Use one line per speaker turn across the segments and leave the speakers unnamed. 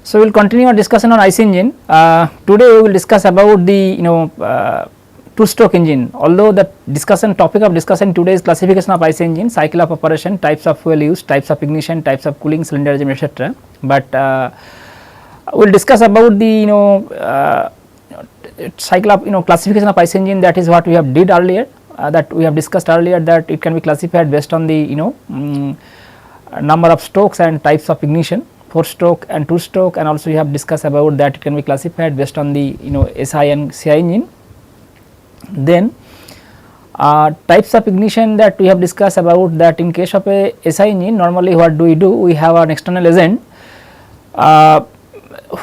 So, we will continue our discussion on IC engine. Today we will discuss about the two stroke engine. Although the topic of discussion today is classification of IC engine, cycle of operation, types of fuel use, types of ignition, types of cooling, cylinder regime, etc. But we will discuss about the cycle of classification of IC engine, that is what we have did earlier, that we have discussed earlier, that it can be classified based on the number of strokes and types of ignition, 4 stroke and 2 stroke, and also we have discussed about that it can be classified based on the SI and CI engine. Then types of ignition that we have discussed about, that in case of a SI engine, normally what do? We have an external agent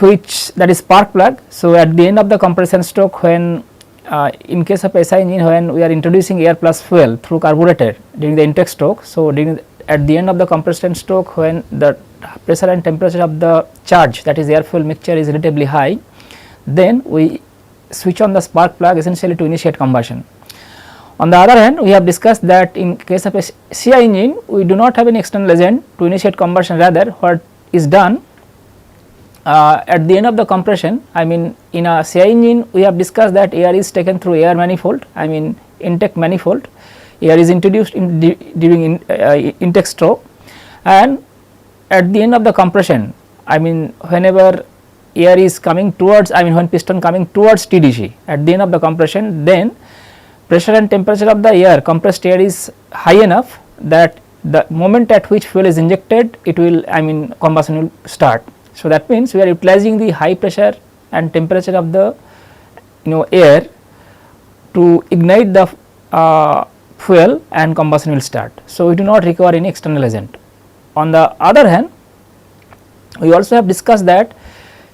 which, that is spark plug. So, at the end of the compression stroke, when in case of SI engine, when we are introducing air plus fuel through carburetor during the intake stroke. So, at the end of the compression stroke, when the pressure and temperature of the charge, that is air fuel mixture, is relatively high, then we switch on the spark plug essentially to initiate combustion. On the other hand, we have discussed that in case of a CI engine, we do not have any external agent to initiate combustion. Rather, what is done at the end of the compression, I mean in a CI engine, we have discussed that air is taken through air manifold, I mean intake manifold. Air is introduced during intake stroke, and at the end of the compression, I mean whenever air is coming towards, I mean when piston coming towards TDC at the end of the compression, then pressure and temperature of the air, compressed air, is high enough that the moment at which fuel is injected, it will, I mean combustion will start. So, that means we are utilizing the high pressure and temperature of the air to ignite the fuel, and combustion will start. So, we do not require any external agent. On the other hand, we also have discussed that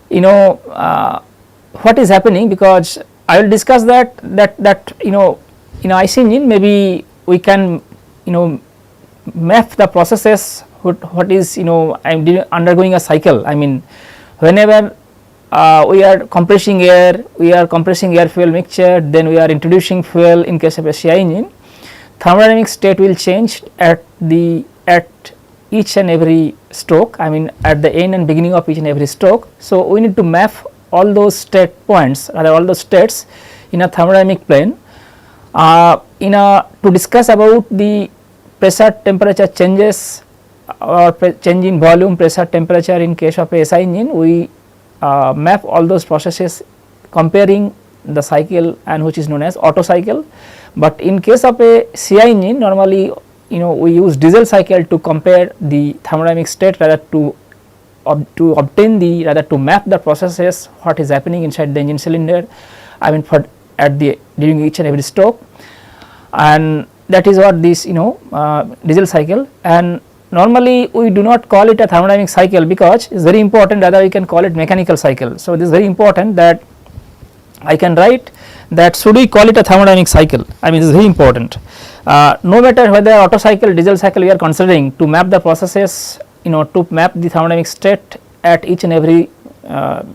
what is happening, because I will discuss that in IC engine, maybe we can map the processes what is I am undergoing a cycle. I mean whenever we are compressing air, fuel mixture, then we are introducing fuel. In case of a CI engine, thermodynamic state will change at each and every stroke, I mean at the end and beginning of each and every stroke. So, we need to map all those state points, or all those states in a thermodynamic plane to discuss about the pressure temperature changes or change in volume, pressure, temperature. In case of a SI engine, we map all those processes comparing the cycle, and which is known as Otto cycle. But in case of a CI engine, normally we use diesel cycle to compare the thermodynamic state, rather to obtain the, rather to map the processes what is happening inside the engine cylinder, I mean during each and every stroke, and that is what this diesel cycle. And normally we do not call it a thermodynamic cycle, because it is very important, rather we can call it mechanical cycle. So, this is very important that I can write that should we call it a thermodynamic cycle, I mean this is very important. No matter whether Otto cycle, diesel cycle we are considering, to map the processes, to map the thermodynamic state at each and every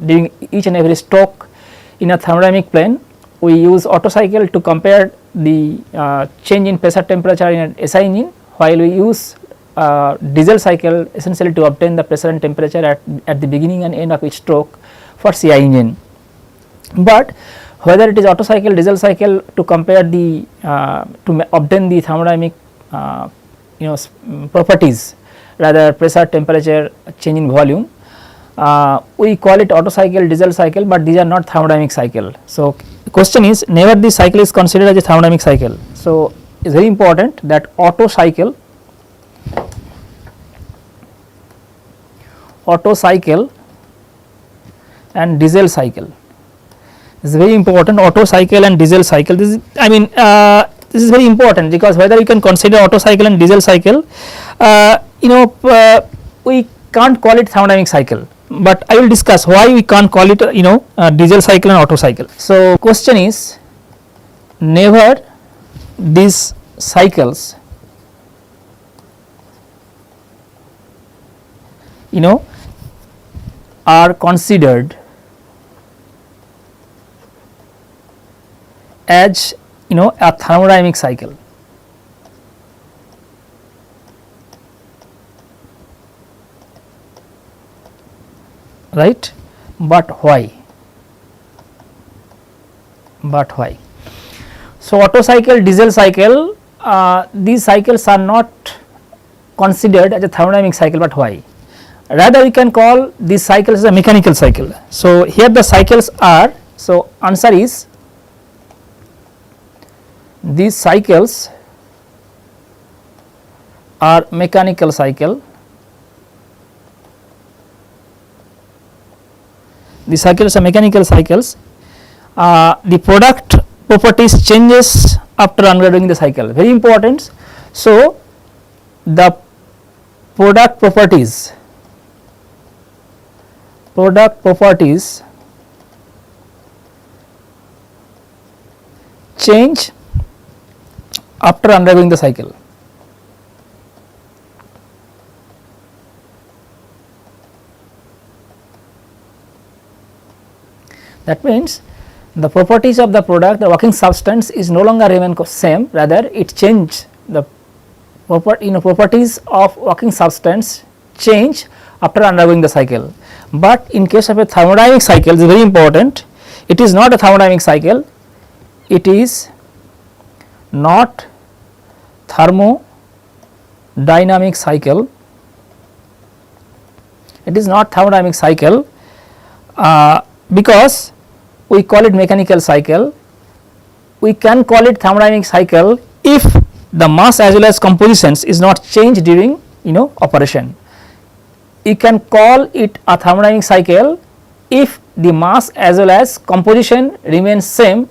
during each and every stroke in a thermodynamic plane, we use Otto cycle to compare the change in pressure, temperature in an SI engine, while we use diesel cycle essentially to obtain the pressure and temperature at the beginning and end of each stroke for CI engine. But whether it is Otto cycle, diesel cycle, to compare the to obtain the thermodynamic properties, rather pressure, temperature, change in volume, we call it Otto cycle, diesel cycle, but these are not thermodynamic cycle. So, the question is, never this cycle is considered as a thermodynamic cycle. So, it is very important that Otto cycle and diesel cycle. This is very important, Otto cycle and diesel cycle. This is, I mean this is very important, because whether you can consider Otto cycle and diesel cycle, we can't call it thermodynamic cycle, but I will discuss why we can't call it diesel cycle and Otto cycle. So, question is, never these cycles are considered as a thermodynamic cycle. right, but why? But why? So, Otto cycle, diesel cycle, these cycles are not considered as a thermodynamic cycle, but why? Rather we can call these cycles as a mechanical cycle. So, here the cycles are, so answer is these cycles are mechanical cycle. The cycles are mechanical cycles. The product properties changes after undergoing the cycle, very important. So, the product properties change after undergoing the cycle. That means the properties of the product, the working substance is no longer remain same, rather it change the properties of working substance change after undergoing the cycle. But in case of a thermodynamic cycle, it is very important, it is not a thermodynamic cycle, it is not thermodynamic cycle, it is not thermodynamic cycle because we call it mechanical cycle. We can call it thermodynamic cycle if the mass as well as compositions is not changed during operation. You can call it a thermodynamic cycle if the mass as well as composition remains same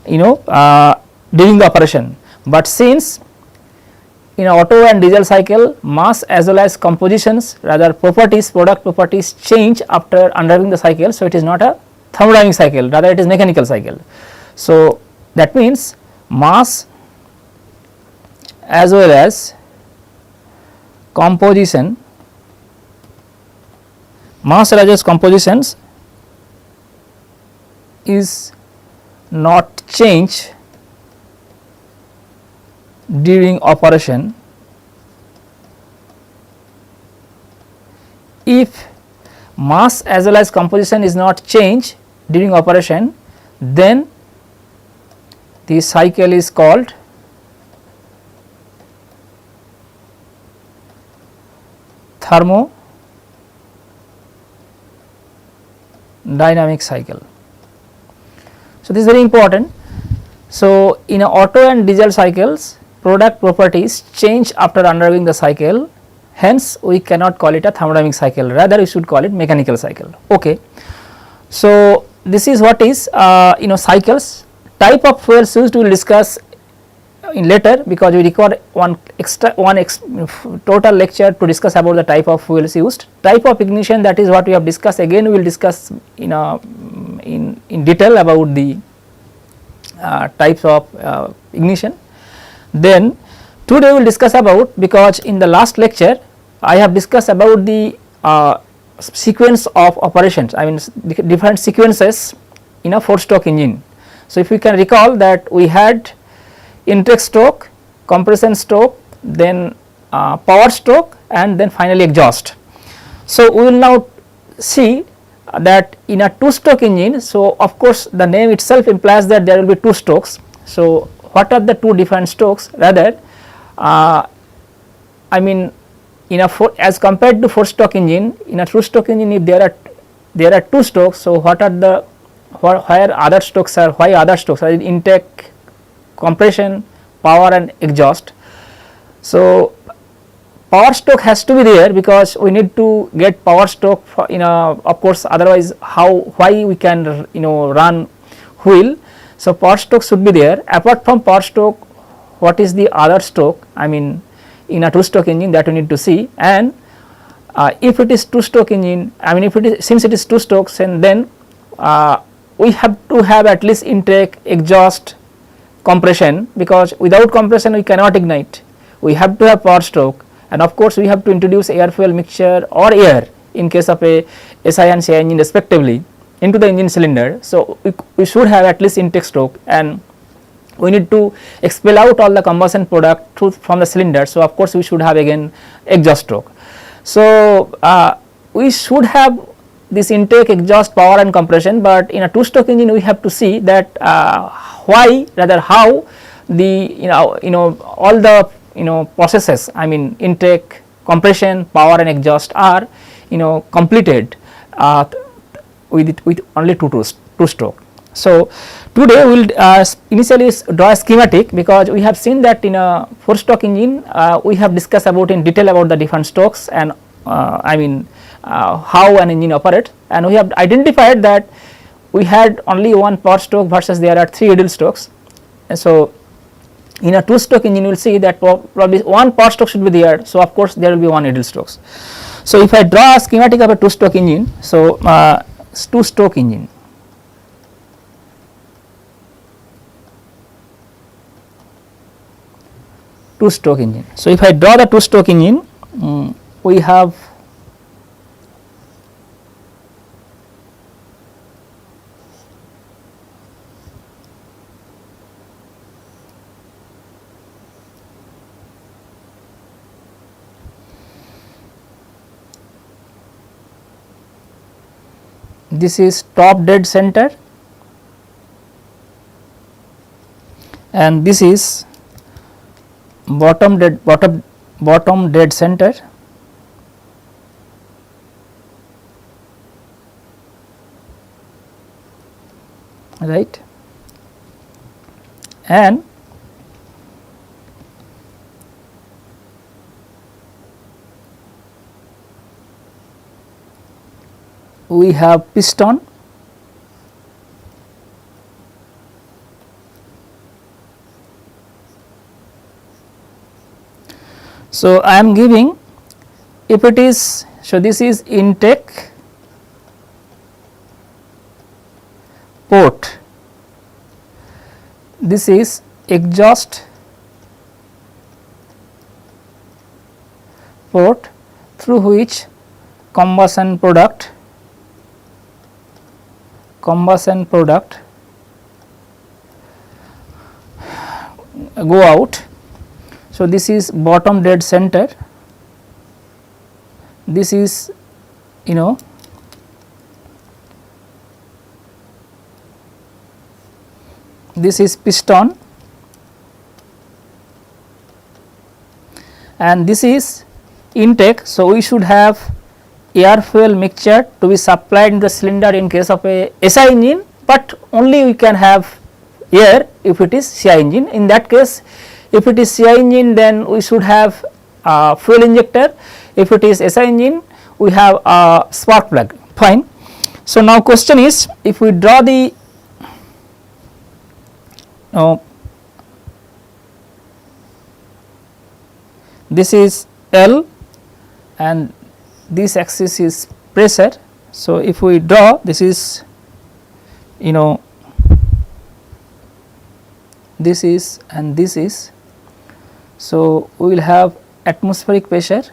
during the operation. But since in Otto and diesel cycle, mass as well as compositions, rather properties, product properties change after undergoing the cycle. So, it is not a thermodynamic cycle, rather it is mechanical cycle. So, that means mass as well as composition, mass as well as compositions is not changed during operation if mass as well as composition is not changed during operation, then the cycle is called thermodynamic cycle. So, this is very important. So, in a Otto and diesel cycles, product properties change after undergoing the cycle, hence we cannot call it a thermodynamic cycle, rather we should call it mechanical cycle. Okay. So, this is what is cycles. Type of fuels used we will discuss in later, because we require one total lecture to discuss about the type of fuels used. Type of ignition, that is what we have discussed, again we will discuss in detail about the types of ignition. Then today we will discuss about, because in the last lecture I have discussed about the sequence of operations, I mean different sequences in a 4-stroke engine. So, if you can recall that we had intake stroke, compression stroke, then power stroke, and then finally exhaust. So, we will now see that in a 2-stroke engine, so of course the name itself implies that there will be 2 strokes. So, what are the 2 different strokes? Rather I mean in a as compared to 4-stroke engine, in a 2-stroke engine if there are 2 strokes, so what are the where other strokes are, why other strokes are intake, compression, power and exhaust. So, power stroke has to be there because we need to get power stroke of course, otherwise why we can run wheel. So, power stroke should be there. Apart from power stroke, what is the other stroke, I mean in a 2-stroke engine, that we need to see. And if it is 2-stroke engine, I mean if it is, since it is 2 strokes, and then we have to have at least intake, exhaust, compression, because without compression we cannot ignite. We have to have power stroke, and of course we have to introduce air fuel mixture or air in case of a SI and CI engine respectively into the engine cylinder. So, we should have at least intake stroke, and we need to expel out all the combustion product from the cylinder. So, of course we should have again exhaust stroke. So, we should have this intake, exhaust, power and compression, but in a two stroke engine we have to see that why, rather how the all the processes, I mean intake, compression, power and exhaust are completed with only two stroke. So today we will initially draw a schematic, because we have seen that in a 4 stroke engine we have discussed about in detail about the different strokes and I mean how an engine operates, and we have identified that we had only one power stroke versus there are 3 idle strokes. And so in a 2 stroke engine you will see that probably one power stroke should be there, so of course there will be one idle strokes. So if I draw a schematic of a 2 stroke engine, so 2 stroke engine, so if I draw the 2 stroke engine, we have this is top dead center and this is bottom dead center, right, and we have piston, so I am giving, if it is, so this is intake port, this is exhaust port through which combustion product go out. So this is bottom dead center, this is this is piston and this is intake. So we should have air fuel mixture to be supplied in the cylinder in case of a SI engine, but only we can have air if it is CI engine. In that case, if it is CI engine, then we should have fuel injector. If it is SI engine, we have a spark plug. Fine. So now question is, if we draw the this is L and this axis is pressure. So if we draw, this is this is and this is, so we will have atmospheric pressure,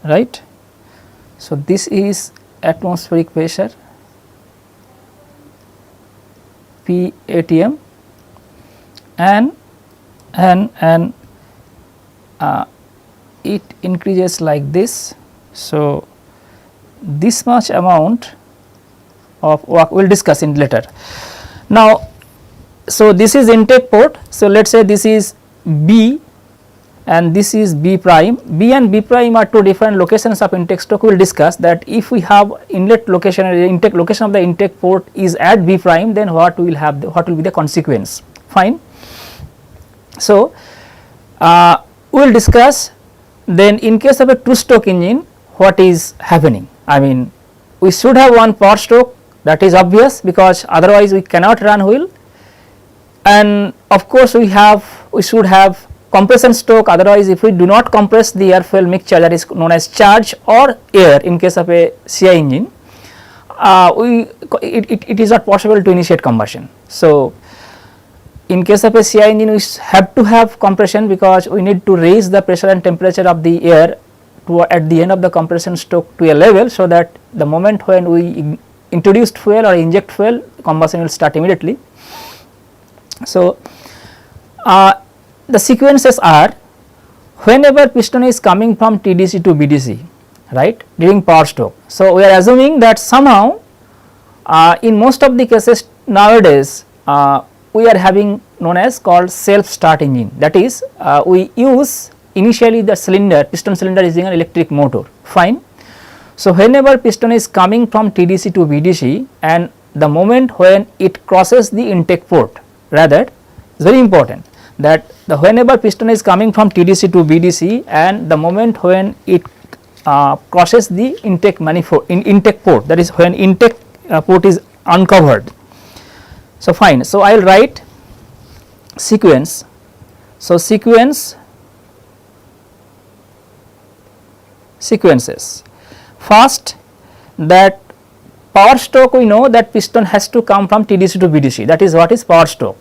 right. So this is atmospheric pressure P ATM and it increases like this. So this much amount of work we will discuss in later. Now, so this is intake port. So let us say this is B and this is B prime. B and B prime are two different locations of intake stroke. We will discuss that if we have inlet location or intake location of the intake port is at B prime, then what we will have, what will be the consequence. Fine. So we will discuss then in case of a two stroke engine what is happening. I mean, we should have one power stroke, that is obvious, because otherwise we cannot run wheel, and of course we should have compression stroke, otherwise if we do not compress the air fuel mixture, that is known as charge or air in case of a CI engine, it is not possible to initiate combustion. So in case of a CI engine we have to have compression, because we need to raise the pressure and temperature of the air to at the end of the compression stroke to a level, so that the moment when we introduced fuel or inject fuel, combustion will start immediately. So the sequences are, whenever piston is coming from TDC to BDC, right, during power stroke. So, we are assuming that somehow in most of the cases nowadays we are having known as called self start engine, that is we use initially the cylinder, piston cylinder using an electric motor, fine. So, whenever piston is coming from TDC to BDC and the moment when it crosses the intake port, rather it is very important that the whenever piston is coming from TDC to BDC and the moment when it crosses the intake manifold intake port, that is when intake port is uncovered. So, fine. So, I will write sequence. So, sequences. First, that power stroke, we know that piston has to come from TDC to BDC, that is what is power stroke.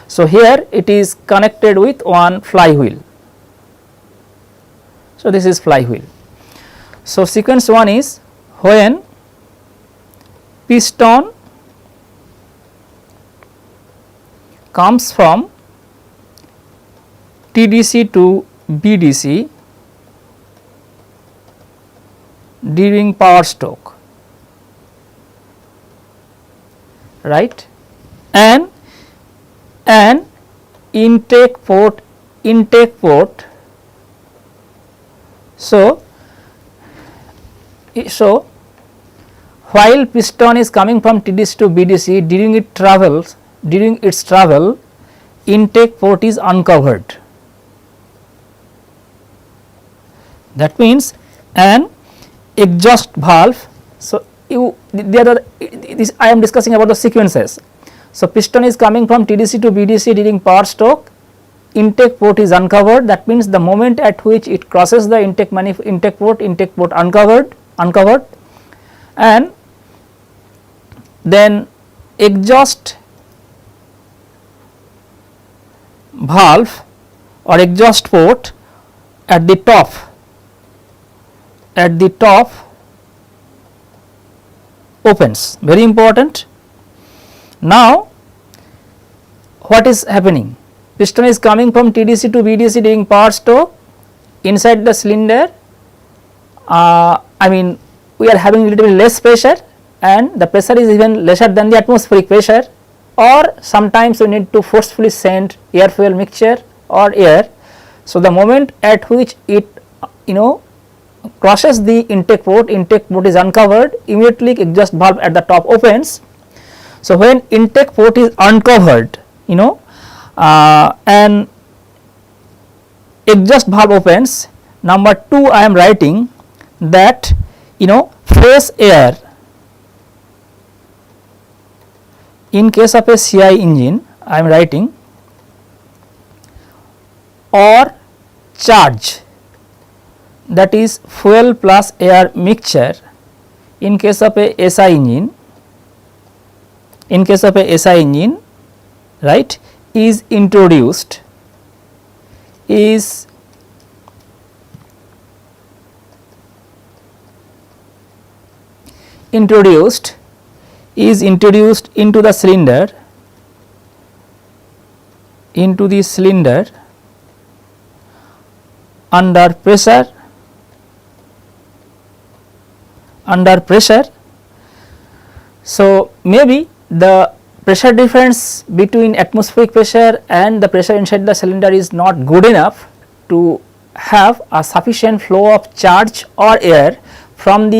So, here it is connected with one flywheel. So, this is flywheel. So, sequence 1 is when piston comes from TDC to BDC during power stroke, right, and intake port. So, while piston is coming from TDC to BDC during its travel intake port is uncovered. That means an exhaust valve. So, I am discussing about the sequences. So, piston is coming from TDC to BDC during power stroke, intake port is uncovered, that means the moment at which it crosses the intake port uncovered, and then exhaust valve or exhaust port at the top opens, very important. Now, what is happening? Piston is coming from TDC to BDC during power stroke, inside the cylinder I mean we are having a little bit less pressure and the pressure is even lesser than the atmospheric pressure, or sometimes we need to forcefully send air fuel mixture or air. So, the moment at which it crosses the intake port is uncovered, immediately exhaust valve at the top opens. So, when intake port is uncovered, and exhaust valve opens, number 2 I am writing that fresh air in case of a CI engine I am writing, or charge, that is fuel plus air mixture in case of a SI engine, right, is introduced into the cylinder under pressure. So, maybe the pressure difference between atmospheric pressure and the pressure inside the cylinder is not good enough to have a sufficient flow of charge or air from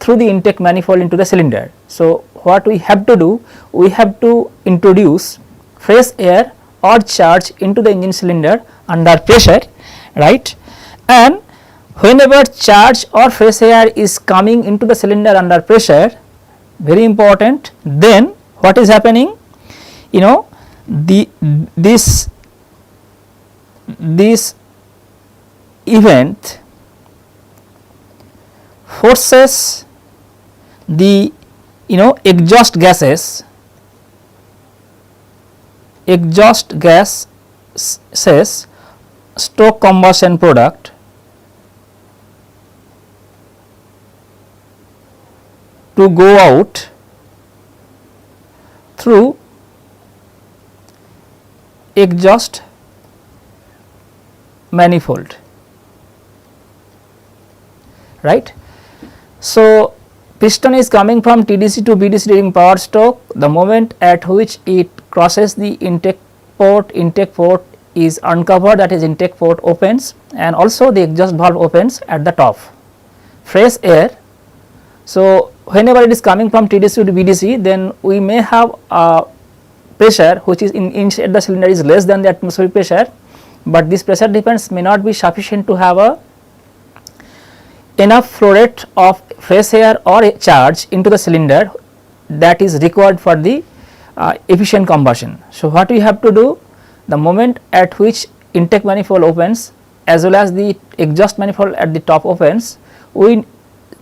through the intake manifold into the cylinder. So, what we have to do? We have to introduce fresh air or charge into the engine cylinder under pressure, right, and whenever charge or fresh air is coming into the cylinder under pressure, very important, then what is happening? This event forces the exhaust gases stoke combustion product to go out through exhaust manifold, right. So, piston is coming from TDC to BDC during power stroke. The moment at which it crosses the intake port is uncovered, that is intake port opens, and also the exhaust valve opens at the top. Fresh air. So, whenever it is coming from TDC to BDC, then we may have a pressure which is inside the cylinder is less than the atmospheric pressure, but this pressure difference may not be sufficient to have a enough flow rate of fresh air or a charge into the cylinder that is required for the efficient combustion. So, what we have to do, the moment at which intake manifold opens as well as the exhaust manifold at the top opens, we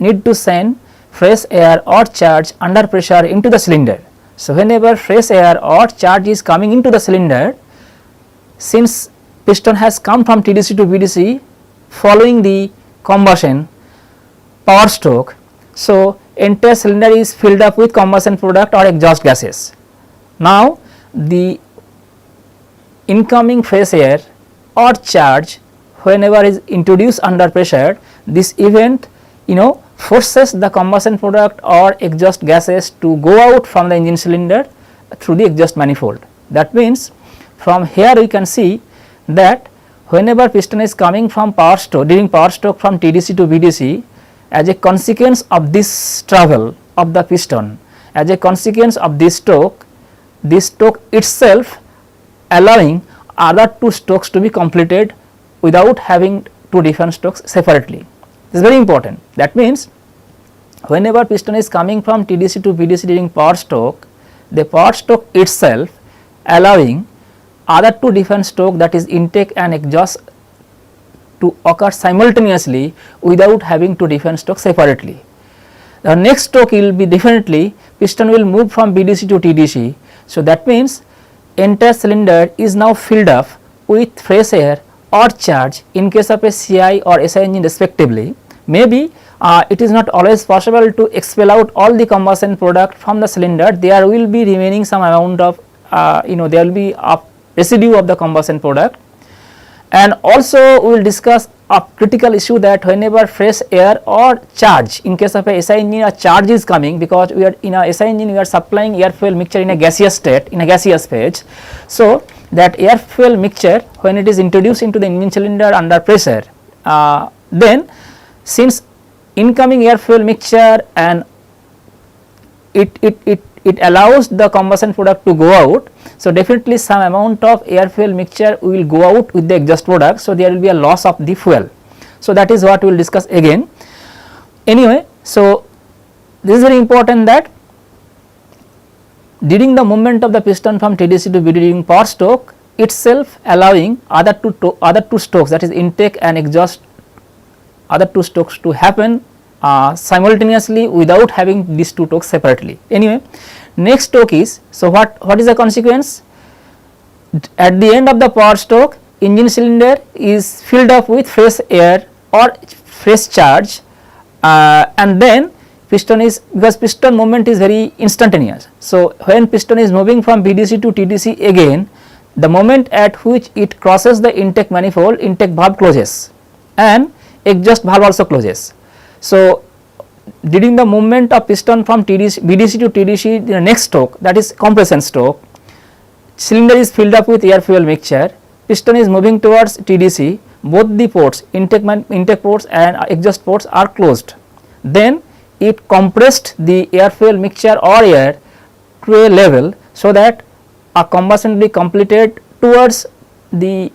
need to send fresh air or charge under pressure into the cylinder. So, whenever fresh air or charge is coming into the cylinder, since piston has come from TDC to BDC following the combustion power stroke, so entire cylinder is filled up with combustion product or exhaust gases. Now, the incoming fresh air or charge whenever is introduced under pressure, this event forces the combustion product or exhaust gases to go out from the engine cylinder through the exhaust manifold. That means, from here we can see that whenever piston is coming from power stroke during power stroke from TDC to BDC, as a consequence of this travel of the piston, as a consequence of this stroke itself allowing other two strokes to be completed without having two different strokes separately. This is very important. That means, whenever piston is coming from TDC to BDC during power stroke, the power stroke itself allowing other two different stroke, that is intake and exhaust, to occur simultaneously without having two different strokes separately. The next stroke will be definitely piston will move from BDC to TDC. So, that means entire cylinder is now filled up with fresh air or charge in case of a CI or SI engine respectively. Maybe it is not always possible to expel out all the combustion product from the cylinder. There will be remaining some amount of there will be a residue of the combustion product. And also we will discuss a critical issue that whenever fresh air or charge, in case of a SI engine, a charge is coming, because we are in a SI engine we are supplying air fuel mixture in a gaseous state, in a gaseous phase. So, that air fuel mixture when it is introduced into the engine cylinder under pressure, then since incoming air fuel mixture and it allows the combustion product to go out. So, definitely some amount of air fuel mixture will go out with the exhaust product. So, there will be a loss of the fuel. So, that is what we will discuss again. Anyway, so this is very important that during the movement of the piston from TDC to BDC during power stroke itself allowing other two strokes, that is intake and exhaust, other two strokes to happen simultaneously without having these two strokes separately. Anyway, next stroke is, so what is the consequence? At the end of the power stroke, engine cylinder is filled up with fresh air or fresh charge, and then piston is, because piston movement is very instantaneous. So, when piston is moving from BDC to TDC again, the moment at which it crosses the intake manifold, intake valve closes and exhaust valve also closes. So, during the movement of piston from BDC to TDC, the next stroke, that is compression stroke, cylinder is filled up with air fuel mixture, piston is moving towards TDC, both the ports, intake ports and exhaust ports are closed. Then it compressed the air fuel mixture or air to a level, so that a combustion will be completed towards the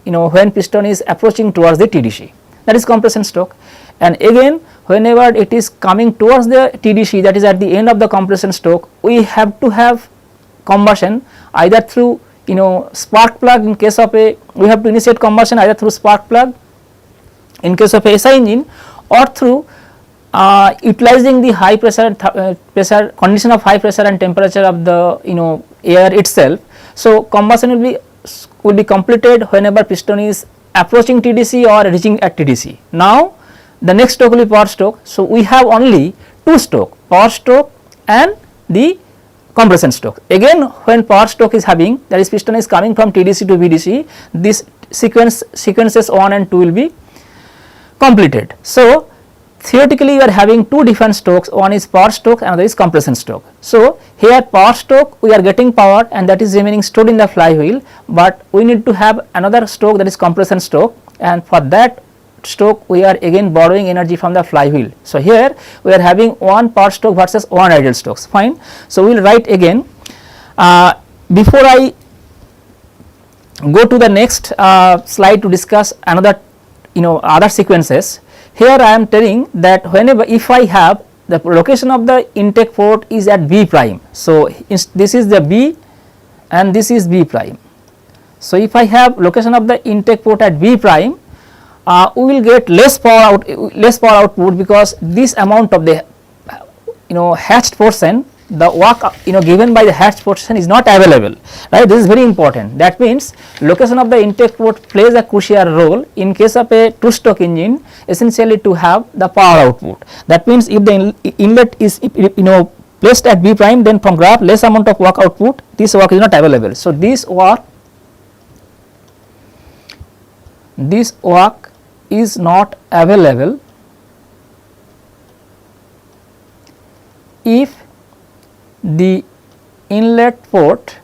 when piston is approaching towards the TDC, that is compression stroke. And again, whenever it is coming towards the TDC, that is at the end of the compression stroke, we have to have combustion either through spark plug. In case of a, we have to initiate combustion either through spark plug in case of a SI engine, or through utilizing the high pressure condition of high pressure and temperature of the air itself. So, combustion will be completed whenever piston is approaching TDC or reaching at TDC. Now, the next stroke will be power stroke. So, we have only two stroke, power stroke and the compression stroke. Again, when power stroke is having, that is piston is coming from TDC to BDC, this sequences 1 and 2 will be completed. So, theoretically you are having two different strokes, one is power stroke, another is compression stroke. So, here power stroke we are getting power and that is remaining stored in the flywheel, but we need to have another stroke, that is compression stroke, and for that stroke we are again borrowing energy from the flywheel. So, here we are having one power stroke versus one ideal strokes, fine. So, we will write again. Before I go to the next slide to discuss another other sequences, here I am telling that whenever if I have the location of the intake port is at B prime. So, this is the B and this is B prime. So, if I have location of the intake port at B prime, we will get less power output, because this amount of the hatched portion, the work given by the hatched portion is not available, right. This is very important. That means location of the intake port plays a crucial role in case of a two stroke engine, essentially to have the power output. That means if the inlet is placed at B prime, then from graph less amount of work output, this work is not available. So, this work is not available if the inlet port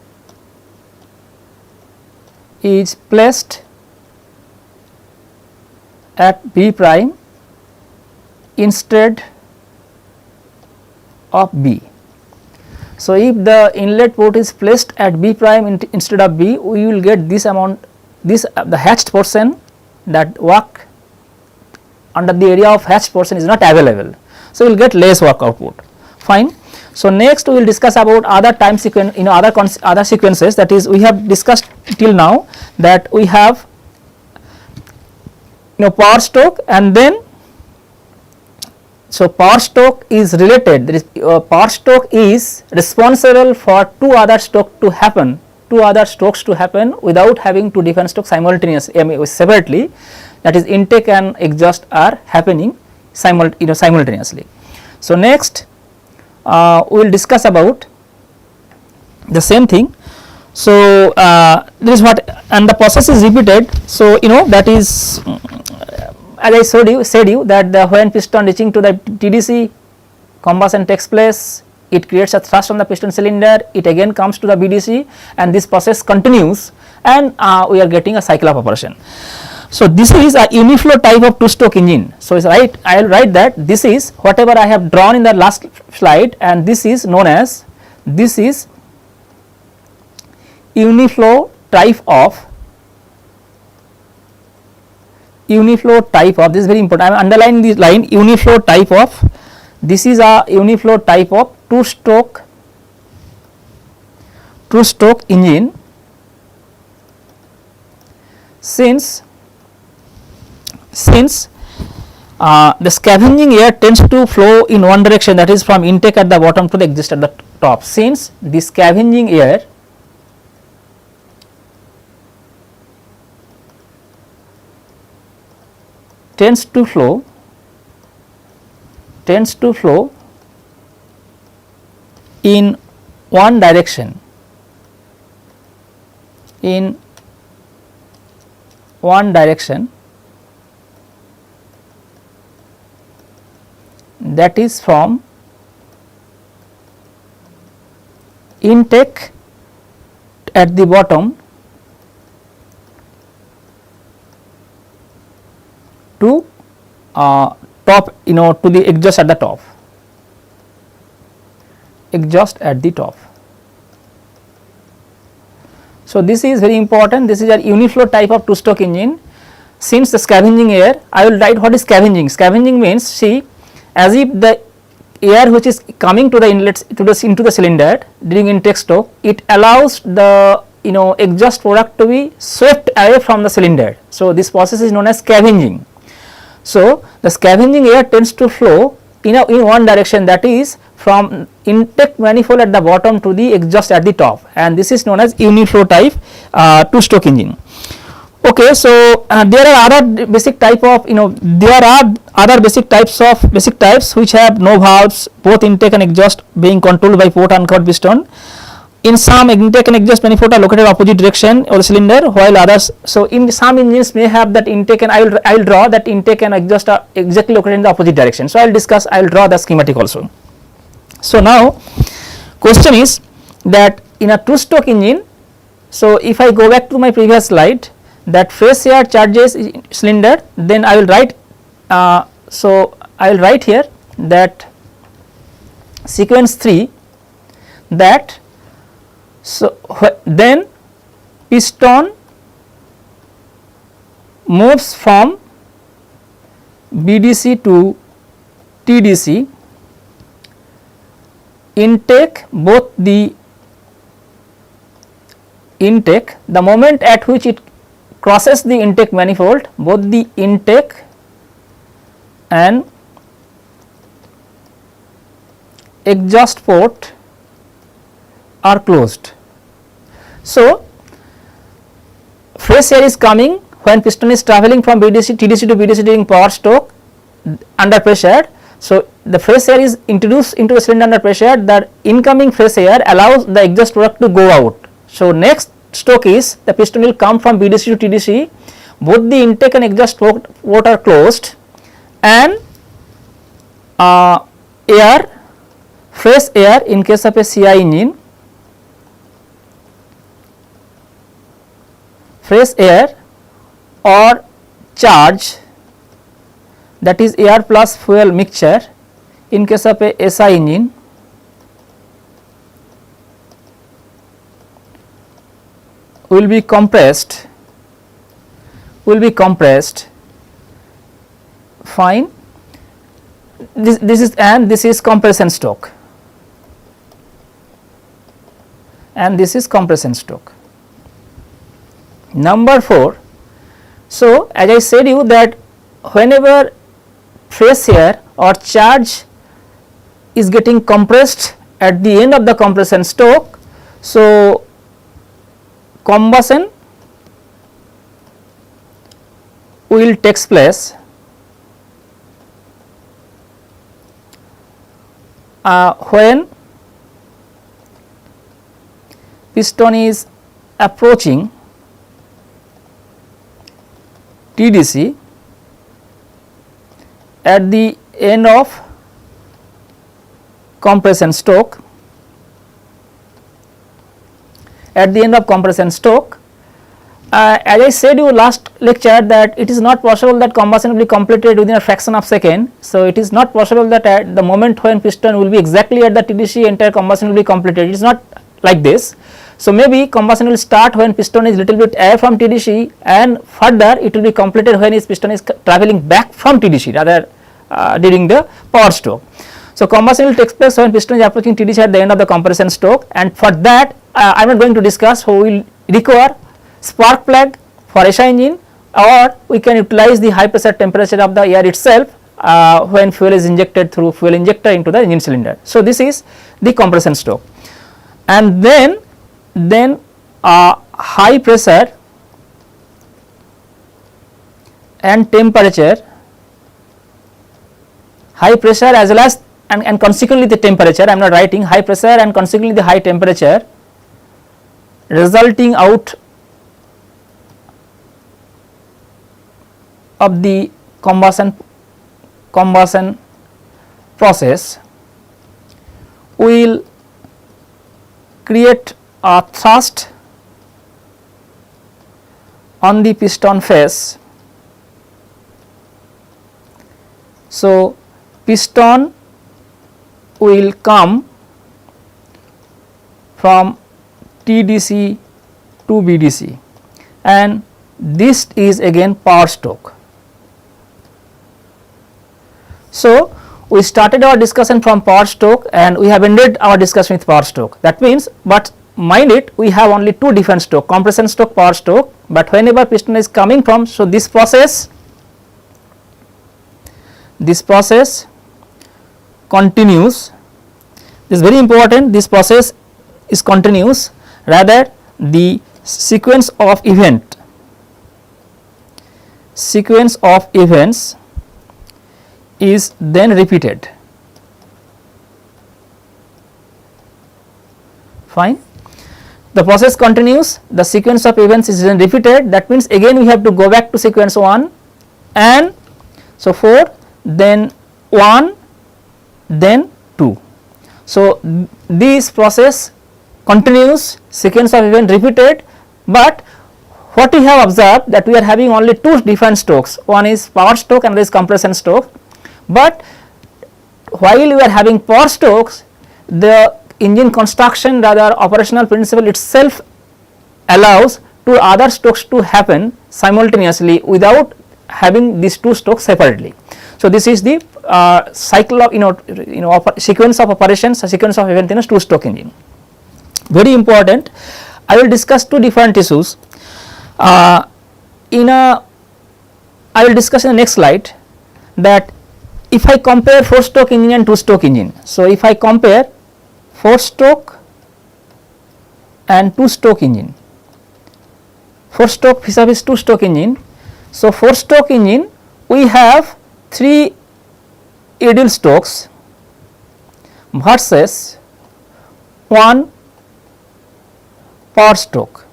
is placed at B prime instead of B. So, if the inlet port is placed at B prime instead of B, we will get this amount, the hatched portion, that work under the area of hatched portion is not available. So, we will get less work output, fine. So, next we will discuss about other time sequence, other sequences, that is we have discussed till now that we have power stroke, and then so power stroke is related, that is power stroke is responsible for two other strokes to happen without having two different strokes simultaneously, separately, that is intake and exhaust are happening simultaneously. So, next we will discuss about the same thing. So, this is what, and the process is repeated. So, that is as I said you that when piston reaching to the TDC, combustion takes place, it creates a thrust on the piston cylinder, it again comes to the BDC, and this process continues, and we are getting a cycle of operation. So, this is a uniflow type of two stroke engine. So, I will write that this is whatever I have drawn in the last slide, and this is known as, this is uniflow type of, this is very important, I am underlining this line, uniflow type of, this is a uniflow type of two stroke engine, since the scavenging air tends to flow in one direction, that is from intake at the bottom to the exhaust at the top. Since the scavenging air tends to flow in one direction, that is from intake at the bottom to top, to the exhaust at the top, So, this is very important, this is a uniflow type of two stroke engine. Since the scavenging air, I will write what is scavenging. Scavenging means, see, as if the air which is coming to the inlets into the cylinder during intake stroke, it allows the exhaust product to be swept away from the cylinder. So, this process is known as scavenging. So, the scavenging air tends to flow in one direction, that is from intake manifold at the bottom to the exhaust at the top, and this is known as uniflow type two stroke engine. Okay, so there are other basic type of there are other basic types which have no valves, both intake and exhaust being controlled by port and covered piston. in some intake and exhaust manifold are located opposite direction of the cylinder, while others, so in some engines may have that intake, and I will draw that intake and exhaust are exactly located in the opposite direction. So I will draw the schematic also. So now question is that in a two stroke engine, so if I go back to my previous slide, that fresh air charges cylinder, then I will write, so I will write here that sequence 3, that so then piston moves from BDC to TDC, intake, both the intake, the moment at which it crosses the intake manifold, both the intake and exhaust port are closed. So fresh air is coming when piston is travelling from TDC to BDC during power stroke under pressure. So the fresh air is introduced into the cylinder under pressure, that incoming fresh air allows the exhaust product to go out. So next stroke is the piston will come from BDC to TDC, both the intake and exhaust port are closed, and fresh air in case of a CI engine, fresh air or charge, that is air plus fuel mixture in case of a SI engine, will be compressed, fine. This is compression stroke, and this is compression stroke. Number 4, so as I said you that whenever fresh air or charge is getting compressed at the end of the compression stroke, so combustion will takes place when piston is approaching TDC at the end of compression stroke. At the end of compression stroke, as I said you last lecture that it is not possible that combustion will be completed within a fraction of second. So it is not possible that at the moment when piston will be exactly at the TDC, entire combustion will be completed. It is not like this. So maybe combustion will start when piston is little bit away from TDC, and further it will be completed when its piston is travelling back from TDC, rather during the power stroke. So combustion will take place when piston is approaching TDC at the end of the compression stroke, and for that I am not going to discuss how we will require spark plug for SI engine, or we can utilize the high pressure temperature of the air itself when fuel is injected through fuel injector into the engine cylinder. So this is the compression stroke, and then high pressure and temperature, high pressure as well as and consequently the temperature, I am not writing high pressure and consequently the high temperature resulting out of the combustion process will create a thrust on the piston face. So piston will come from TDC to BDC, and this is again power stroke. So we started our discussion from power stroke and we have ended our discussion with power stroke. That means, but mind it, we have only two different stroke, compression stroke, power stroke, but whenever piston is coming from, so this process continues. This is very important, this process is continuous, rather the sequence of events is then repeated. Fine. the process continues, the sequence of events is then repeated, that means again we have to go back to sequence 1 and so 4, then 1, then 2. So, this process continues, sequence of event repeated, but what we have observed that we are having only 2 different strokes, one is power stroke and another is compression stroke, but while we are having power strokes, the engine construction, rather operational principle itself allows 2 other strokes to happen simultaneously without having these 2 strokes separately. So, this is the cycle of sequence of operations, a sequence of event in a 2-stroke engine. Very important. I will discuss 2 different issues. I will discuss in the next slide that if I compare 4-stroke engine and 2-stroke engine. So, if I compare 4-stroke and 2-stroke engine, 4-stroke vis-a-vis 2-stroke engine. So, 4-stroke engine we have 3 idle strokes versus 1 power stroke,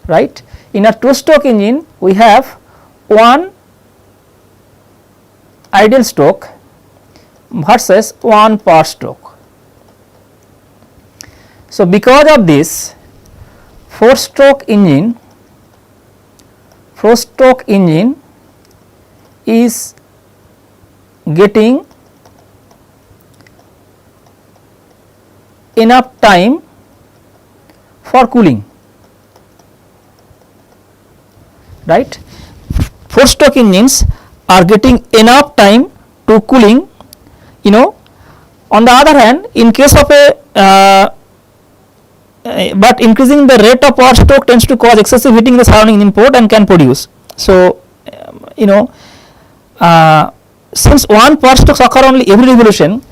right. In a 2-stroke engine we have 1 idle stroke versus 1 power stroke. So, because of this 4-stroke engine is getting enough time for cooling, right. 4-stroke engines are getting enough time to cooling, on the other hand in case of a but increasing the rate of power stroke tends to cause excessive heating in the surrounding engine port and can produce. So, since 1 power strokes occur only every revolution,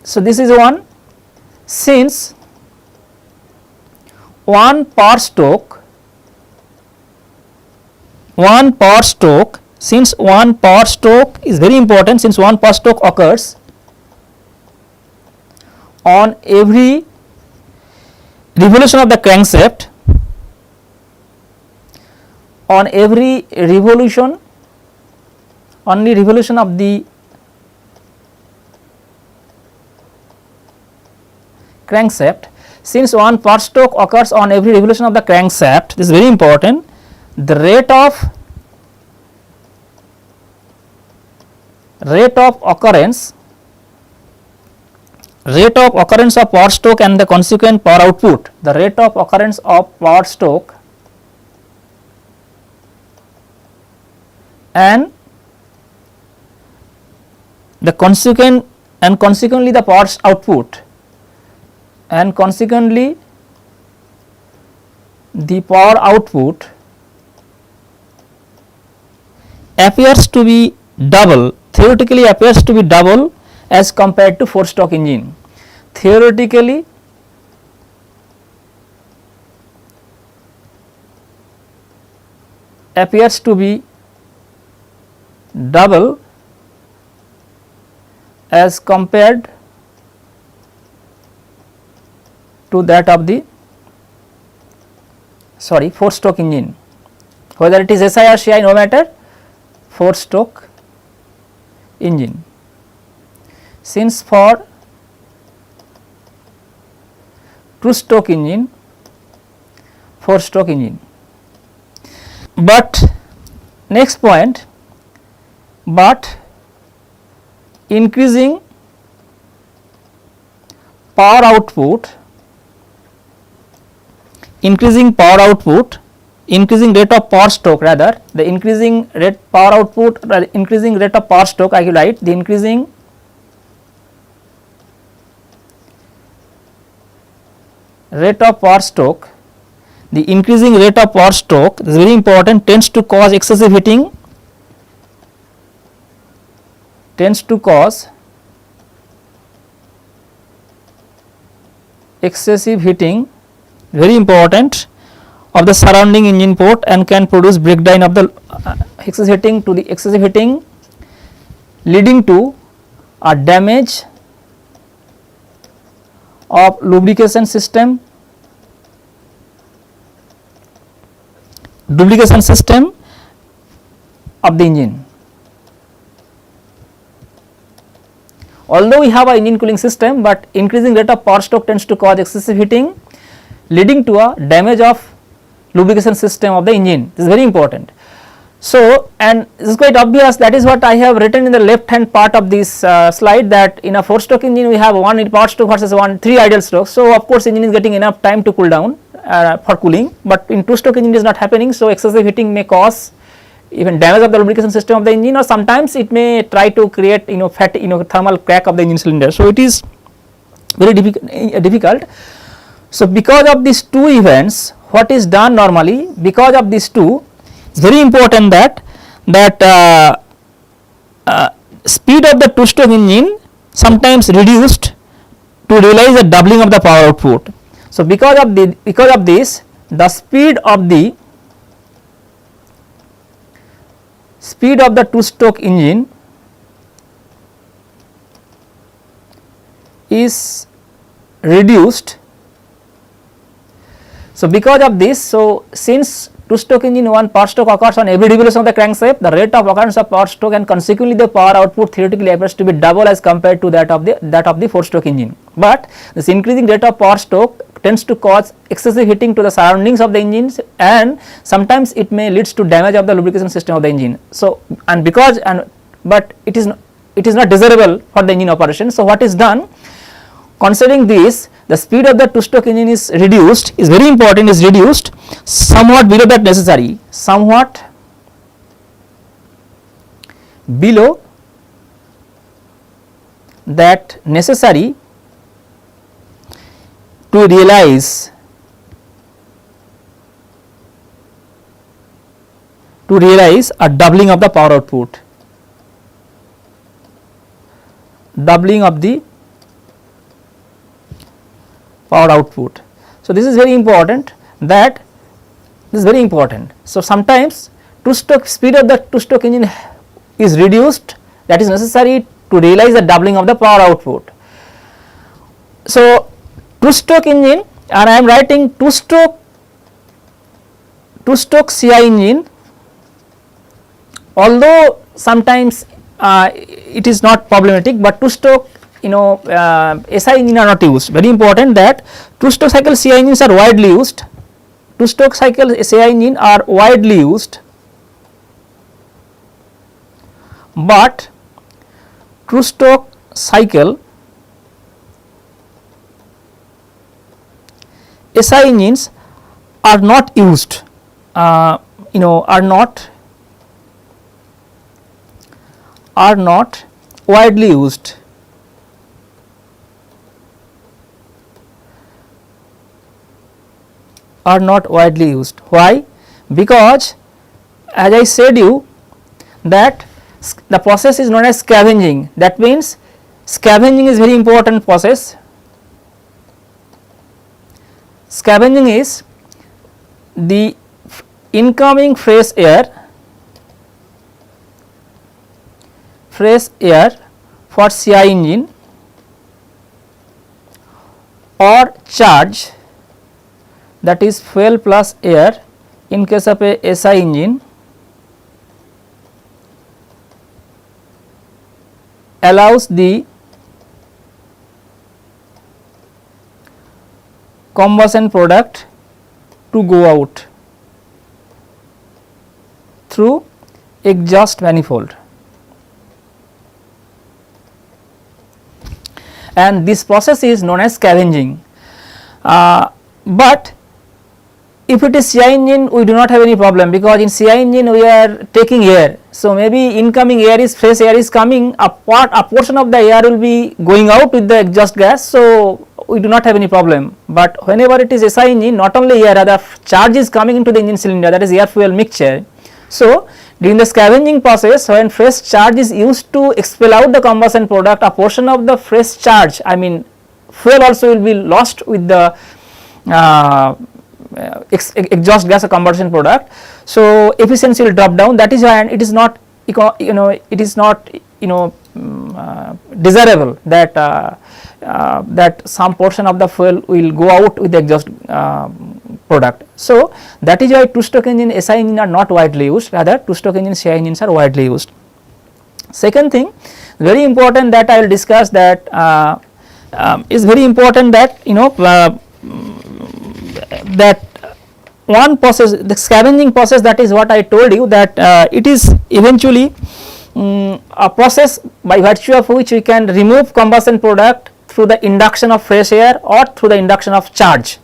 so this is one, since 1 power stroke, since 1 power stroke is very important, since 1 power stroke occurs on every revolution of the crankshaft, on every revolution of the crankshaft, since 1 power stroke occurs on every revolution of the crankshaft, this is very important, the rate of occurrence of power stroke and the consequent power output, the rate of occurrence of power stroke and the consequently the power output and consequently the power output appears to be double, theoretically appears to be double as compared to 4-stroke engine. Theoretically appears to be double as compared to that of the 4-stroke engine, whether it is SI or CI, no matter, 4-stroke engine. Since for 2-stroke engine, 4-stroke engine. But next point, but increasing power output, increasing rate of power stroke, rather the increasing rate power output, increasing rate of power stroke, I will write the increasing rate of power stroke, the increasing rate of power stroke, this is very important, tends to cause excessive heating, very important, of the surrounding engine port and can produce breakdown of the excessive heating leading to a damage of lubrication system lubrication system of the engine. Although we have a engine cooling system, but increasing rate of power stroke tends to cause excessive heating, leading to a damage of lubrication system of the engine. This is very important. So, and this is quite obvious, that is what I have written in the left hand part of this slide, that in a 4-stroke engine we have 1 power stroke versus 3 ideal strokes. So, of course, engine is getting enough time to cool down for cooling, but in 2-stroke engine it is not happening. So, excessive heating may cause even damage of the lubrication system of the engine, or sometimes it may try to create thermal crack of the engine cylinder. So, it is very difficult. So, because of these two events, what is done normally, because of these two, it is very important that speed of the 2-stroke engine sometimes reduced to realize the doubling of the power output. So, because of this, the speed of the 2-stroke engine is reduced. So, because of this, so since 2-stroke engine 1 power stroke occurs on every revolution of the crankshaft, the rate of occurrence of power stroke and consequently the power output theoretically appears to be double as compared to that of the 4-stroke engine. But this increasing rate of power stroke tends to cause excessive heating to the surroundings of the engines, and sometimes it may leads to damage of the lubrication system of the engine. So, but it is not desirable for the engine operation. So, what is done, considering this, the speed of the 2-stroke engine is reduced, is very important, is reduced somewhat below that necessary, somewhat below that necessary to realize a doubling of the power output, doubling of the power output. So, this is very important, that this is very important. So, sometimes 2-stroke speed of the 2-stroke engine is reduced, that is necessary to realize the doubling of the power output. So, 2-stroke engine, and I am writing 2-stroke CI engine, although sometimes it is not problematic, but 2-stroke SI engine are not used. Very important that 2-stroke cycle CI engines are widely used, 2-stroke cycle CI engine are widely used, but 2-stroke cycle SI engines are not used, are not widely used. Are not widely used. Why? Because as I said you that the process is known as scavenging. That means scavenging is very important process. Scavenging is the incoming fresh air for CI engine or charge, that is fuel plus air in case of a SI engine, allows the combustion product to go out through exhaust manifold, and this process is known as scavenging. But if it is CI engine, we do not have any problem, because in CI engine we are taking air. So, maybe incoming air is fresh air is coming, a portion of the air will be going out with the exhaust gas. So, we do not have any problem, but whenever it is SI engine, not only air, the charge is coming into the engine cylinder, that is air fuel mixture. So, during the scavenging process, when fresh charge is used to expel out the combustion product, a portion of the fresh charge, I mean fuel also will be lost with the exhaust gas or combustion product. So, efficiency will drop down, that is why, and it is not desirable that that some portion of the fuel will go out with the exhaust product. So, that is why 2-stroke engine SI engine are not widely used, rather 2-stroke engine CI engines are widely used. Second thing very important that I will discuss, that is very important, that that one process, the scavenging process, that is what I told you, that it is eventually a process by virtue of which we can remove combustion product through the induction of fresh air or through the induction of charge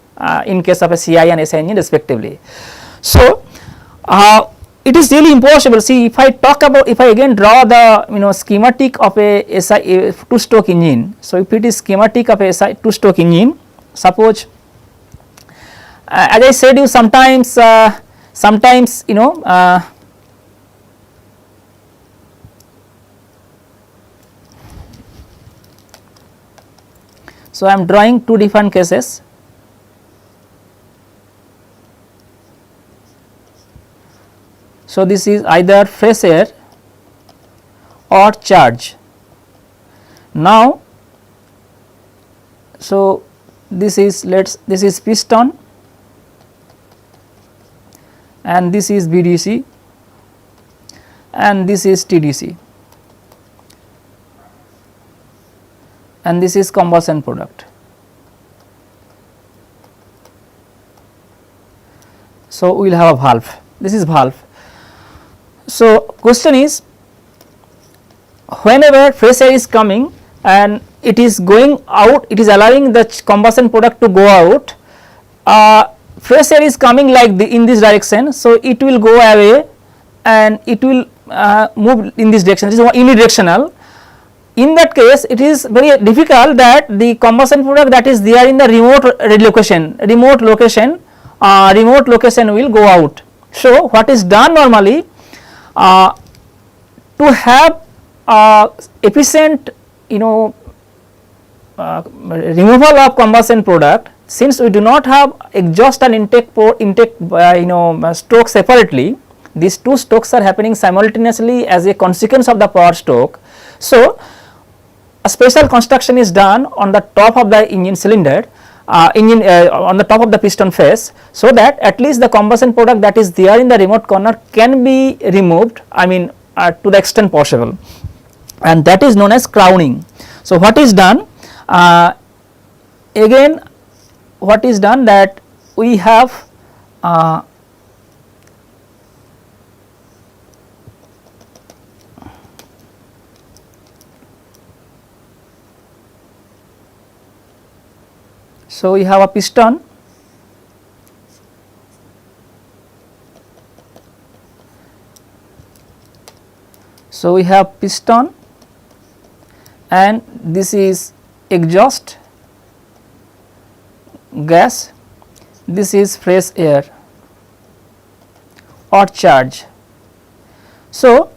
in case of a CI and SI engine respectively. So, it is really impossible. See, if I talk about, if I again draw the schematic of a SI, a 2-stroke engine. So, if it is schematic of a SI 2-stroke engine, suppose as I said you, sometimes so I am drawing two different cases. So, this is either fresh air or charge. Now, so this is this is piston and this is BDC and this is TDC and this is combustion product. So, we will have a valve, this is valve. So, question is, whenever fresh air is coming and it is going out, it is allowing the combustion product to go out, fresh air is coming like in this direction. So, it will go away and it will move in this direction, this is unidirectional. In that case, it is very difficult that the combustion product that is there in the remote location will go out. So, what is done normally, to have efficient removal of combustion product, since we do not have exhaust and intake stroke separately, these two strokes are happening simultaneously as a consequence of the power stroke. So, a special construction is done on the top of the engine cylinder, on the top of the piston face, so that at least the combustion product that is there in the remote corner can be removed, I mean to the extent possible, and that is known as crowning. So, what is done, again what is done, that we have so we have a piston, so we have piston and this is exhaust gas, this is fresh air or charge. So,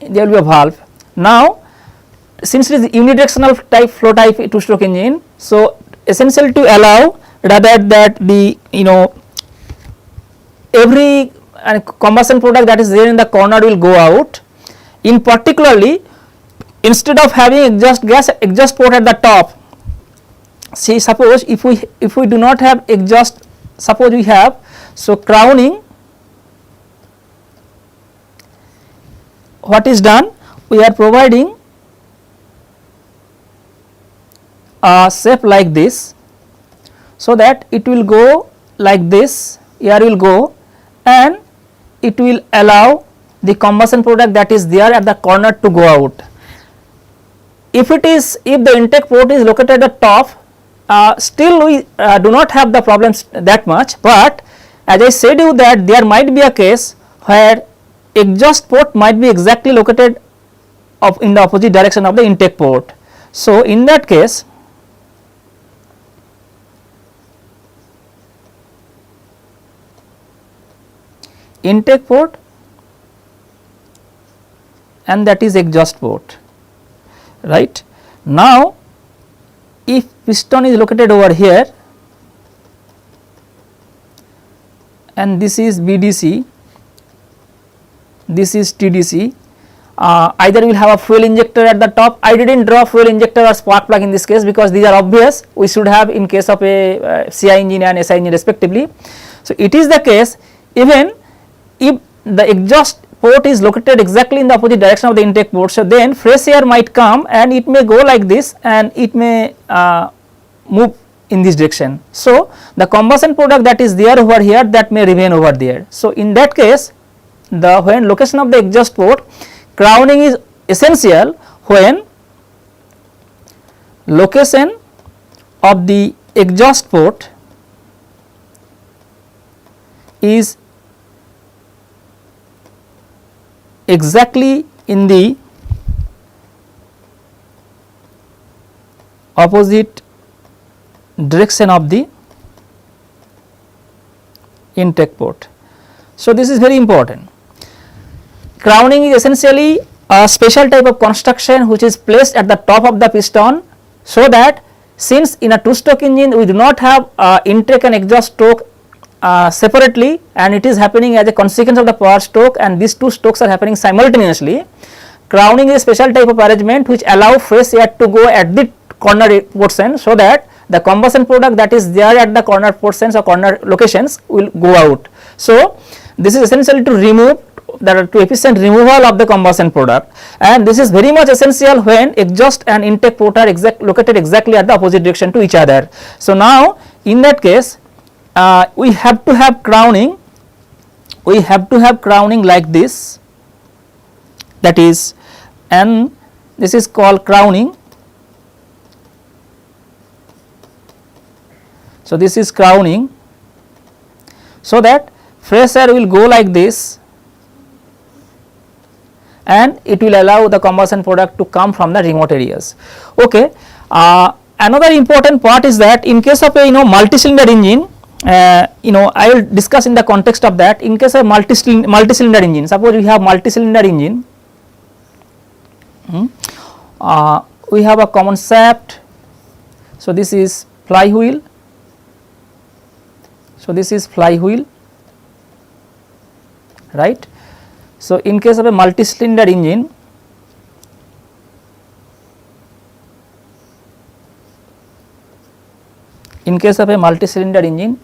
there will be a valve. Now, since it is unidirectional type flow type 2-stroke engine, so essential to allow rather that the every combustion product that is there in the corner will go out. In particularly, instead of having exhaust port at the top, see, suppose if we do not have exhaust, suppose we have, so crowning, what is done, we are providing a shape like this, so that it will go like this, air will go and it will allow the combustion product that is there at the corner to go out. If the intake port is located at the top, still we do not have the problems that much, but as I said you that there might be a case where exhaust port might be exactly located in the opposite direction of the intake port. So, in that case, intake port and that is exhaust port, right. Now, if piston is located over here and this is BDC, this is TDC, either you will have a fuel injector at the top. I did not draw fuel injector or spark plug in this case because these are obvious, we should have in case of a CI engine and SI engine respectively. So, it is the case even if the exhaust port is located exactly in the opposite direction of the intake port. So, then fresh air might come and it may go like this and it may move in this direction. So, the combustion product that is there over here, that may remain over there. So, in that case, the when location of the exhaust port, crowning is essential when location of the exhaust port is exactly in the opposite direction of the intake port. So, this is very important. Crowning is essentially a special type of construction which is placed at the top of the piston, so that since in a two stroke engine we do not have intake and exhaust stroke separately, and it is happening as a consequence of the power stroke, and these two strokes are happening simultaneously. Crowning is a special type of arrangement which allow fresh air to go at the corner portion, so that the combustion product that is there at the corner portions or corner locations will go out. So, this is essentially to remove to efficient removal of the combustion product, and this is very much essential when exhaust and intake port are located exactly at the opposite direction to each other. So, now in that case we have to have crowning, like this, that is, and this is called crowning. So, this is crowning, so that fresh air will go like this and it will allow the combustion product to come from the remote areas. Okay. Another important part is that in case of a multi-cylinder engine, I will discuss in the context of that. In case of multi-cylinder engine, suppose we have multi-cylinder engine, we have a common shaft. So, this is flywheel. So, this is flywheel, right. So, in case of a multi-cylinder engine,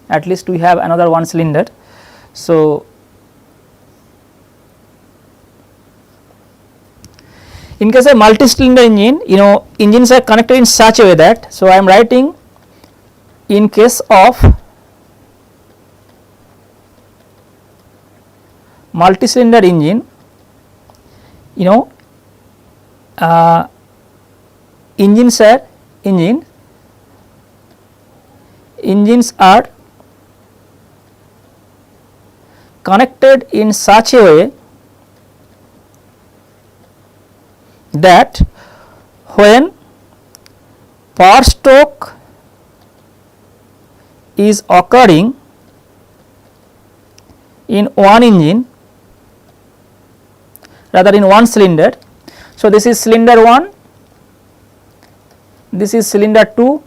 at least we have another one cylinder. So, in case of multi-cylinder engine, engines are connected in such a way that, so I am writing in case of multi-cylinder engine, engines are connected in such a way that when power stroke is occurring in one engine, rather in one cylinder. So, this is cylinder 1, this is cylinder 2,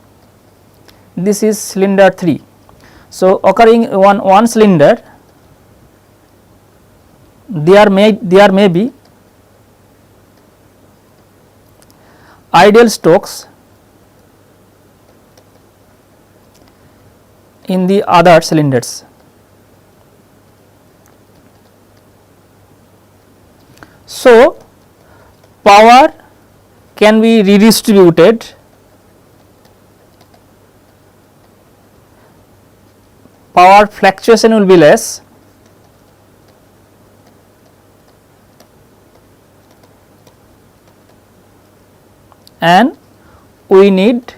this is cylinder 3. So, occurring in one cylinder, there may be ideal strokes in the other cylinders. So, power can be redistributed power fluctuation will be less, and we need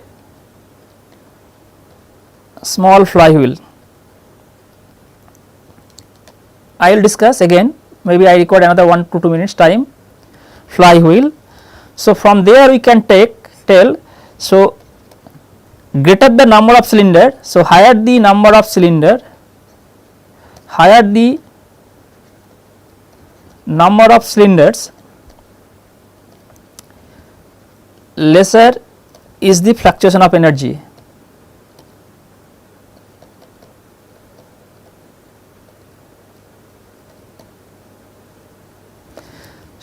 small flywheel. I will discuss again, maybe I record another 1 to 2 minutes time, flywheel. So, from there we can tell, so greater the number of cylinder, so higher the number of cylinder, higher the number of cylinders, lesser is the fluctuation of energy.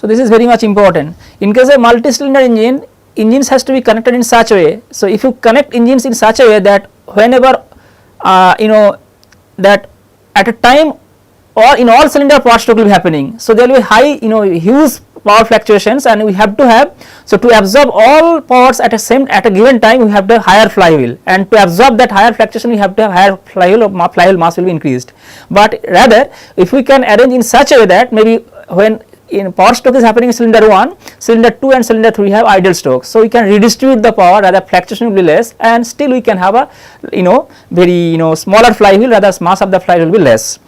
So this is very much important. In case of multi-cylinder engine, engines has to be connected in such a way. So if you connect engines in such a way that whenever that at a time or in all cylinder power stroke will be happening. So there will be high huge power fluctuations, and we have to have, so to absorb all powers at a given time we have to have higher flywheel, and to absorb that higher fluctuation we have to have higher flywheel mass will be increased. But rather if we can arrange in such a way that maybe when in power stroke is happening in cylinder 1, cylinder 2 and cylinder 3 have idle stroke, so we can redistribute the power, rather fluctuation will be less, and still we can have a very smaller flywheel, rather mass of the flywheel will be less.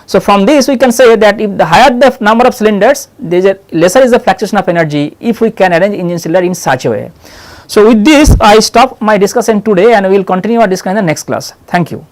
So from this we can say that if the higher the number of cylinders, lesser is the fluctuation of energy if we can arrange engine cylinder in such a way. So with this I stop my discussion today, and we will continue our discussion in the next class. Thank you.